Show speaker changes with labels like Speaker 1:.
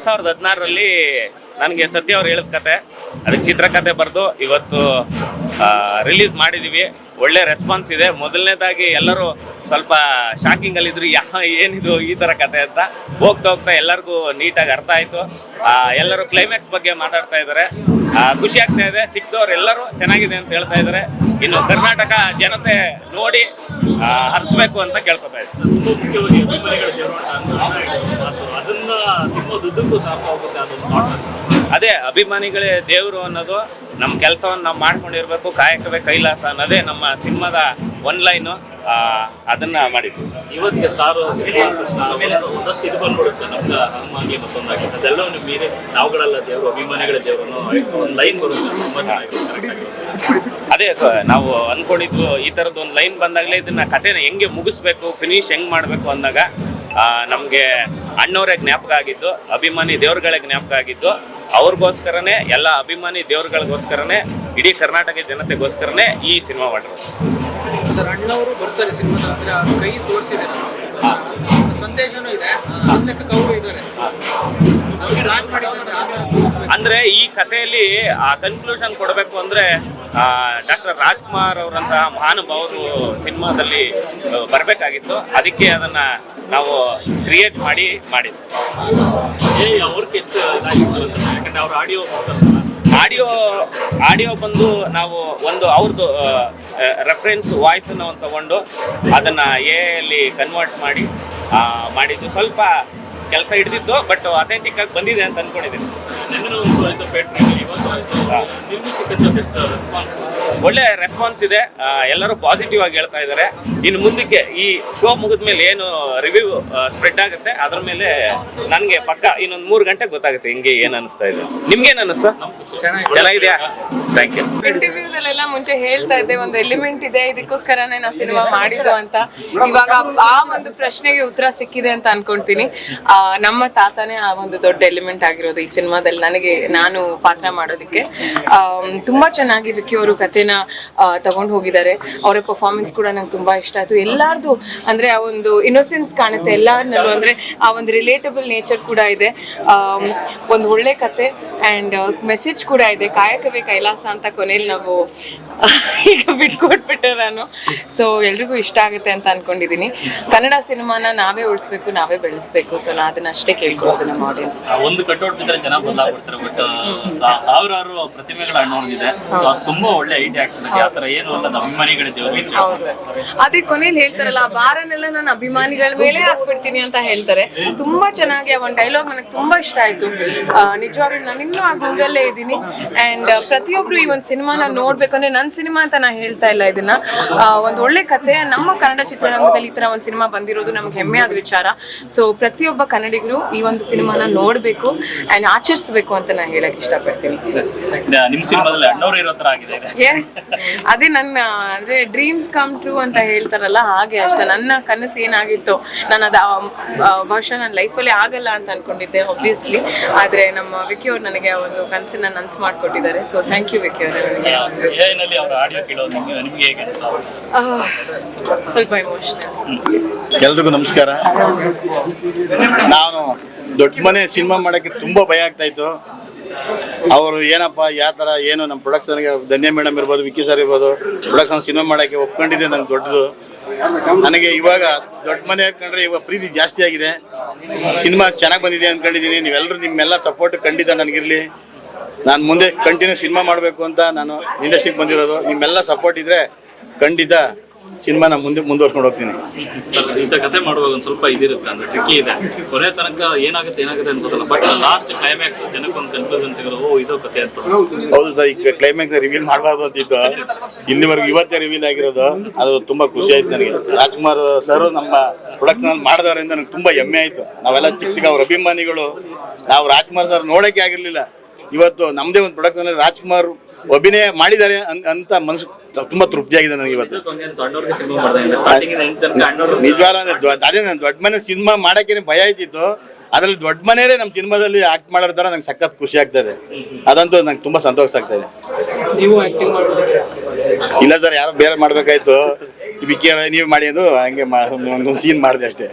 Speaker 1: 2016ರಲ್ಲಿ ನನಗೆ ಸತ್ಯ ಅವ್ರು ಹೇಳಿದ ಕತೆ, ಅದಕ್ಕೆ ಚಿತ್ರಕಥೆ ಬರೆದು ಇವತ್ತು ರಿಲೀಸ್ ಮಾಡಿದ್ದೀವಿ. ಒಳ್ಳೆ ರೆಸ್ಪಾನ್ಸ್ ಇದೆ. ಮೊದಲನೇದಾಗಿ ಎಲ್ಲರೂ ಸ್ವಲ್ಪ ಶಾಕಿಂಗಲ್ಲಿದ್ರು, ಏನಿದು ಈ ಥರ ಕತೆ ಅಂತ. ಹೋಗ್ತಾ ಹೋಗ್ತಾ ಎಲ್ಲರಿಗೂ ನೀಟಾಗಿ ಅರ್ಥ ಆಯಿತು. ಎಲ್ಲರೂ ಕ್ಲೈಮ್ಯಾಕ್ಸ್ ಬಗ್ಗೆ ಮಾತಾಡ್ತಾ ಇದ್ದಾರೆ. ಖುಷಿ ಆಗ್ತಾ ಇದೆ. ಸಿಕ್ದವ್ರು ಎಲ್ಲರೂ ಚೆನ್ನಾಗಿದೆ ಅಂತ ಹೇಳ್ತಾ ಇದ್ದಾರೆ. ಇನ್ನು ಕರ್ನಾಟಕ ಜನತೆ ನೋಡಿ ಹರಿಸ್ಬೇಕು ಅಂತ ಕೇಳ್ಕೊತಾ ಇದ್ದಾರೆ.
Speaker 2: ಮುಖ್ಯವಾಗಿ ಅದನ್ನ ಸಿಗೋದುದ್ದಕ್ಕೂ ಸಾಕಾಗುತ್ತೆ.
Speaker 1: ಅದೇ ಅಭಿಮಾನಿಗಳೇ ದೇವರು ಅನ್ನೋದು, ನಮ್ಮ ಕೆಲಸವನ್ನು ನಾವು ಮಾಡ್ಕೊಂಡಿರ್ಬೇಕು, ಕಾಯಕವೇ ಕೈಲಾಸ ಅನ್ನೋದೇ ನಮ್ಮ ಸಿನಿಮಾದ ಒನ್ ಲೈನು. ಅದನ್ನ ಮಾಡಿದ್ವಿ.
Speaker 2: ಇವತ್ತಿಗೆ ಸ್ಟಾರ್ ಸಿನಿಮಾ ಅಂತ ಒಂದಷ್ಟು ಇದು ಬಂದ್ಬಿಡುತ್ತೆ ನಮ್ಗೆ, ಹಂಗಾಗ್ಲಿ ಮತ್ತೊಂದಾಗಲಿ ಅದೆಲ್ಲವನ್ನು ಮೀರಿ ನಾವುಗಳೆಲ್ಲ ದೇವರು, ಅಭಿಮಾನಿಗಳೇ ದೇವರು ಅನ್ನೋ ಒಂದು ಲೈನ್ ಬರುತ್ತೆ. ತುಂಬ ಚೆನ್ನಾಗಿರುತ್ತೆ.
Speaker 1: ಅದೇ ನಾವು ಅಂದ್ಕೊಂಡಿದ್ವು, ಈ ಥರದ್ದು ಒಂದು ಲೈನ್ ಬಂದಾಗಲೇ ಇದನ್ನ ಕಥೆನ ಹೆಂಗೆ ಮುಗಿಸ್ಬೇಕು, ಫಿನಿಶ್ ಹೆಂಗೆ ಮಾಡಬೇಕು ಅಂದಾಗ ನಮಗೆ ಅಣ್ಣವರೇ ಜ್ಞಾಪಕ ಆಗಿದ್ದು, ಅಭಿಮಾನಿ ದೇವ್ರುಗಳೇ ಜ್ಞಾಪಕ ಆಗಿದ್ದು. ಅವ್ರಿಗೋಸ್ಕರನೇ, ಎಲ್ಲ ಅಭಿಮಾನಿ ದೇವ್ರುಗಳಿಗೋಸ್ಕರನೇ, ಇಡೀ ಕರ್ನಾಟಕ ಜನತೆಗೋಸ್ಕರನೇ ಈ ಸಿನಿಮಾ ಮಾಡಿರೋದು.
Speaker 3: ಸರ್, ಅಣ್ಣವರು ಬರ್ತಾರೆ ಸಿನಿಮಾದಲ್ಲಿ, ಅಂದ್ರೆ ಕೈ ತೋರಿಸಿದ್ದಾರೆ, ಸಂದೇಶನೂ ಇದೆ, ಅವರು ಇದ್ದಾರೆ.
Speaker 1: ಅಂದ್ರೆ ಈ ಕಥೆಯಲ್ಲಿ ಆ ಕನ್ಕ್ಲೂಷನ್ ಕೊಡಬೇಕು ಅಂದ್ರೆ ಡಾಕ್ಟರ್ ರಾಜ್ಕುಮಾರ್ ಅವರಂತಹ ಮಹಾನುಭಾವರು ಸಿನಿಮಾದಲ್ಲಿ ಬರಬೇಕಾಗಿತ್ತು. ಅದಕ್ಕೆ ಅದನ್ನ ನಾವು ಕ್ರಿಯೇಟ್ ಮಾಡಿದ್ವಿ.
Speaker 2: ಅವ್ರಿಗೆ ಎಷ್ಟು ಯಾಕಂದ್ರೆ ಅವ್ರ
Speaker 1: ಆಡಿಯೋ ಬಂದು ನಾವು ಒಂದು ಅವ್ರದ್ದು ರೆಫರೆನ್ಸ್ ವಾಯ್ಸನ್ನು ಒಂದು ತಗೊಂಡು ಅದನ್ನು ಎಲ್ಲಿ ಕನ್ವರ್ಟ್ ಮಾಡಿದ್ದು. ಸ್ವಲ್ಪ ಕೆಲಸ ಹಿಡಿದಿತ್ತು, ಬಟ್ ಅಥೆಂಟಿಕ್ ಆಗಿ ಬಂದಿದೆ ಅಂತ ಅಂದ್ಕೊಂಡಿದ್ದೀನಿ. ಒಳ್ಳೆ ರೆಸ್ಪಾನ್ಸ್ ಇದೆ. ಎಲ್ಲರೂ ಪಾಸಿಟಿವ್ ಆಗಿ ಹೇಳ್ತಾ ಇದ್ದಾರೆ. ಇನ್ನು ಮುಂದಕ್ಕೆ ಈ ಶೋ ಮುಗಿದ ಮೇಲೆ ಏನು ರಿವ್ಯೂ ಸ್ಪ್ರೆಡ್ ಆಗುತ್ತೆ ಅದ್ರ ಮೇಲೆ ನನಗೆ ಪಕ್ಕ ಇನ್ನೊಂದು 3 ಗಂಟೆಗೆ ಗೊತ್ತಾಗುತ್ತೆ ಹಿಂಗೆ ಏನು ಅನಿಸ್ತಾ ಇದೆ. ನಿಮ್ಗೇನು ಅನಿಸ್ತಾ? ಚೆನ್ನಾಗಿದೆಯಾ? Thank you.
Speaker 4: ಇಂಟರ್ವ್ಯೂದಲ್ಲೆಲ್ಲ ಮುಂಚೆ ಹೇಳ್ತಾ ಇದ್ದೆ, ಒಂದು ಎಲಿಮೆಂಟ್ ಇದೆ, ಇದಕ್ಕೋಸ್ಕರನೇ ನಾ ಸಿನಿಮಾ ಮಾಡಿದ್ದು ಅಂತ. ಇವಾಗ ಆ ಒಂದು ಪ್ರಶ್ನೆಗೆ ಉತ್ತರ ಸಿಕ್ಕಿದೆ ಅಂತ ಅನ್ಕೊಂತೀನಿ. ನಮ್ಮ ತಾತನೇ ಆ ಒಂದು ದೊಡ್ಡ ಎಲಿಮೆಂಟ್ ಆಗಿರೋದು ಈ ಸಿನಿಮಾದಲ್ಲಿ ನಾನು ಪಾತ್ರ ಮಾಡೋದಕ್ಕೆ. ತುಂಬಾ ಚೆನ್ನಾಗಿ ವಿಕ್ಕಿ ಅವರು ಕಥೆನ ತಗೊಂಡು ಹೋಗಿದ್ದಾರೆ. ಅವರ ಪರ್ಫಾರ್ಮೆನ್ಸ್ ಕೂಡ ನಂಗೆ ತುಂಬಾ ಇಷ್ಟ ಆಯ್ತು. ಎಲ್ಲಾರ್ದು ಅಂದ್ರೆ ಆ ಒಂದು ಇನ್ನೋಸೆನ್ಸ್ ಕಾಣುತ್ತೆ ಎಲ್ಲಾರ್ನಲ್ಲೂ, ಅಂದ್ರೆ ಆ ಒಂದು ರಿಲೇಟಬಲ್ ನೇಚರ್ ಕೂಡ ಇದೆ. ಒಂದು ಒಳ್ಳೆ ಕತೆ ಅಂಡ್ ಮೆಸೇಜ್ ಕೂಡ ಇದೆ. ಕಾಯಕವೇ ಕೈಲಾಸ ಅಂತ ಕೊನೆಯಲ್ಲಿ ನಾವು ಈಗ ಬಿಟ್ಕೊಟ್ಬಿಟ್ಟೆ ನಾನು. ಸೊ ಎಲ್ರಿಗೂ ಇಷ್ಟ ಆಗುತ್ತೆ ಅಂತ ಅನ್ಕೊಂಡಿದೀನಿ. ಕನ್ನಡ ಸಿನಿಮಾನ ನಾವೇ ಉಳಿಸ್ಬೇಕು, ನಾವೇ ಬೆಳೆಸ್ಬೇಕು. ಸೊ ನಾ ಅದನ್ನ ಅಷ್ಟೇ ಕೇಳ್ಕೊಳ್ಳೋದು ನಮ್ಮ ಆಡಿಯನ್ಸ್.
Speaker 2: ಒಂದು ಕಟ್ಔಟ್ ಬಿದ್ದರೆ ಜನ ಬದಲಾಗ್ಬಿಡ್ತಾರೆ, ಬಟ್ ಸಾವಿರಾರು ಪ್ರತಿಮೆಗಳ ಅಣ್ಣೋಡಿದೆ. ತುಂಬಾ ಒಳ್ಳೆ ಐಡಿಯಾ ಆಗ್ತದೆ. ಆ ಥರ ಏನು ಅಲ್ಲ, ಅಭಿಮಾನಿಗಳಿದ್ದೇವೆ.
Speaker 4: ಅದೇ ಕೊನೆಯಲ್ಲಿ ಹೇಳ್ತಾರಲ್ಲ, ಆ ಬಾರನ್ನೆಲ್ಲ ನಾನು ಅಭಿಮಾನಿಗಳ ಮೇಲೆ ಹಾಕ್ಬಿಡ್ತೀನಿ ಅಂತ ಹೇಳ್ತಾರೆ. ತುಂಬಾ ಚೆನ್ನಾಗಿ ಆ ಒಂದು ಡೈಲಾಗ್ ನನಗೆ ತುಂಬಾ ಇಷ್ಟ ಆಯ್ತು. ನಿಜವಾಗ್ಲೂ ನಾನು ಇನ್ನೂ ಆ ಗೂಗಲ್ಲೇ ಇದ್ದೀನಿ. ಅಂಡ್ ಪ್ರತಿಯೊಬ್ರು ಈ ಒಂದು ಸಿನಿಮಾನ ನೋಡ್ಬೇಕು. ಅಂದ್ರೆ ನನ್ನ ಸಿನಿಮಾ ಅಂತ ನಾ ಹೇಳ್ತಾ ಇಲ್ಲ ಇದನ್ನ. ಒಂದು ಒಳ್ಳೆ ಕತೆ, ನಮ್ಮ ಕನ್ನಡ ಚಿತ್ರರಂಗದಲ್ಲಿ ಈ ತರ ಒಂದು ಸಿನಿಮಾ ಬಂದಿರೋದು ನಮ್ಗೆ ಹೆಮ್ಮೆ ಆದ ವಿಚಾರ. ಸೊ ಪ್ರತಿಯೊಬ್ಬ ಕನ್ನಡಿಗರು ಈ ಒಂದು ಸಿನಿಮಾನ ನೋಡ್ಬೇಕು ಅಂಡ್ ಆಚರಿಸಬೇಕು ಅಂತ ನಾನು ಹೇಳಕ್ ಇಷ್ಟಪಡ್ತೀನಿ.
Speaker 2: ನಿಮ್ಮ ಸಿನಿಮಾದಲ್ಲಿ ಅಣ್ಣವರು ಇರೋ ತರ ಆಗಿದೆ.
Speaker 4: ಎಸ್, ಅದೇ ನನ್ನ ಅಂದ್ರೆ ಡ್ರೀಮ್ಸ್ ಕಮ್ ಟ್ರೂ ಅಂತ ಹೇಳ್ತಾರಲ್ಲ, ಹಾಗೆ ಅಷ್ಟೇ. ನನ್ನ ಕನಸು ಏನಾಗಿತ್ತು, ನಾನು ಅದು ಬಹುಶಃ ನನ್ನ ಲೈಫಲ್ಲಿ ಆಗಲ್ಲ ಅಂತ ಅನ್ಕೊಂಡಿದ್ದೆ ಆಬ್ವಿಯಸ್ಲಿ. ಆದ್ರೆ ನಮ್ಮ ವಿಕ್ಕಿ ಅವ್ರು ನನಗೆ ಒಂದು ಕನಸನ್ನ ನನ್ಸ್ ಮಾಡ್ಕೊಟ್ಟಿದ್ದಾರೆ. ಸೊ ಥ್ಯಾಂಕ್ ಯು ವಿಕ್ಕಿ ಅವರೇ. ಸ್ವಲ್ಪ ಎಮೋಷನಲ್.
Speaker 5: ಎಲ್ರಿಗೂ ನಮಸ್ಕಾರ. ನಾನು ದೊಡ್ಡ ಮನೆ ಸಿನಿಮಾ ಮಾಡೋಕ್ಕೆ ತುಂಬ ಭಯ ಆಗ್ತಾ ಇತ್ತು. ಅವರು ಏನಪ್ಪ ಯಾವ ಥರ ಏನು ನಮ್ಮ ಪ್ರೊಡಕ್ಷನ್ಗೆ ಧನ್ಯ ಮೇಡಮ್ ಇರ್ಬೋದು, ವಿಕ್ಕಿ ಸರ್ ಇರ್ಬೋದು, ಪ್ರೊಡಕ್ಷನ್ ಸಿನಿಮಾ ಮಾಡೋಕ್ಕೆ ಒಪ್ಕೊಂಡಿದ್ದೆ. ನಂಗೆ ದೊಡ್ಡದು. ನನಗೆ ಇವಾಗ ದೊಡ್ಡ ಮನೆ ಕಂಡ್ರೆ ಇವಾಗ ಪ್ರೀತಿ ಜಾಸ್ತಿ ಆಗಿದೆ. ಸಿನಿಮಾ ಚೆನ್ನಾಗಿ ಬಂದಿದೆ ಅಂದ್ಕೊಂಡಿದ್ದೀನಿ. ನೀವೆಲ್ಲರೂ ನಿಮ್ಮೆಲ್ಲ ಸಪೋರ್ಟ್ ಖಂಡಿತ ನನಗಿರಲಿ. ನಾನು ಮುಂದೆ ಕಂಟಿನ್ಯೂ ಸಿನಿಮಾ ಮಾಡಬೇಕು ಅಂತ ನಾನು ಇಂಡಸ್ಟ್ರಿಗೆ ಬಂದಿರೋದು. ನಿಮ್ಮೆಲ್ಲ ಸಪೋರ್ಟ್ ಇದ್ದರೆ ಖಂಡಿತ ಸಿನಿಮಾನ ಮುಂದುವರ್ಸ್ಕೊಂಡು ಹೋಗ್ತೀನಿ.
Speaker 2: ಇಂಥ ಕತೆ ಮಾಡುವಾಗ ಒಂದು ಸ್ವಲ್ಪ ಇದಿರುತ್ತೆ, ಅಂದ್ರೆ ಟ್ರಿಕ್ಕಿ ಇದೆ. ಕೊನೆ ತನಕ ಏನಾಗುತ್ತೆ ಅನ್ಬೋದಲ್ಲ, ಬಟ್ ಲಾಸ್ಟ್ ಕ್ಲೈಮ್ಯಾಕ್ಸ್ ಜನಕ್ಕೊಂದು ಕನ್ಫ್ಯೂಷನ್ ಸಿಗೋದು, ಇದೋ ಕತೆ ಅಂತ.
Speaker 5: ಹೌದು ಸರ್, ಈ ಕ್ಲೈಮ್ಯಾಕ್ಸ್ ರಿವೀಲ್ ಮಾಡಬಾರ್ದು ಅಂತಿತ್ತು. ಇಲ್ಲಿವರೆಗೂ ಇವತ್ತೇ ರಿವೀಲ್ ಆಗಿರೋದು. ಅದು ತುಂಬ ಖುಷಿ ಆಯ್ತು ನನಗೆ. ರಾಜ್ಕುಮಾರ್ ಸರ್ ನಮ್ಮ ಪ್ರೊಡಕ್ಷನ್ ಮಾಡಿದವರಿಂದ ನನಗೆ ತುಂಬ ಹೆಮ್ಮೆ ಆಯಿತು. ನಾವೆಲ್ಲ ಚಿಕ್ಕ ಅವ್ರ ಅಭಿಮಾನಿಗಳು. ನಾವು ರಾಜ್ಕುಮಾರ್ ಸರ್ ನೋಡೋಕ್ಕೆ ಆಗಿರಲಿಲ್ಲ. ಇವತ್ತು ನಮ್ಮದೇ ಒಂದು ಪ್ರೊಡಕ್ಷನ್ ರಾಜ್ಕುಮಾರ್ ಅಭಿನಯ ಮಾಡಿದ್ದಾರೆ ಅಂತ ಮನಸ್ಸು ತುಂಬ ತೃಪ್ತಿಯಾಗಿದೆ ನನಗೆ ಇವತ್ತು. ನಿಜವಾಗ್ಲೂ ಅದೇ ನಾನು ದೊಡ್ಡ ಮನೆ ಸಿನಿಮಾ ಮಾಡೋಕ್ಕೇನೆ ಭಯ ಆಯ್ತಿತ್ತು. ಅದರಲ್ಲಿ ದೊಡ್ಡ ಮನೆಯೇ ನಮ್ಮ ಸಿನಿಮಾದಲ್ಲಿ ಆಕ್ಟ್ ಮಾಡೋ ಥರ ನಂಗೆ ಸಖತ್ ಖುಷಿ ಆಗ್ತದೆ. ಅದಂತೂ ನಂಗೆ ತುಂಬ ಸಂತೋಷ ಆಗ್ತಾ ಇದೆ. ಇಲ್ಲ ಸರ್, ಯಾರೋ ಬೇರೆ ಮಾಡಬೇಕಾಯ್ತು. ವಿಕ್ಕಿ ನೀವು ಮಾಡಿ ಅಂದ್ರು, ಹಂಗೆ ಒಂದು ಸೀನ್ ಮಾಡಿದೆ ಅಷ್ಟೇ.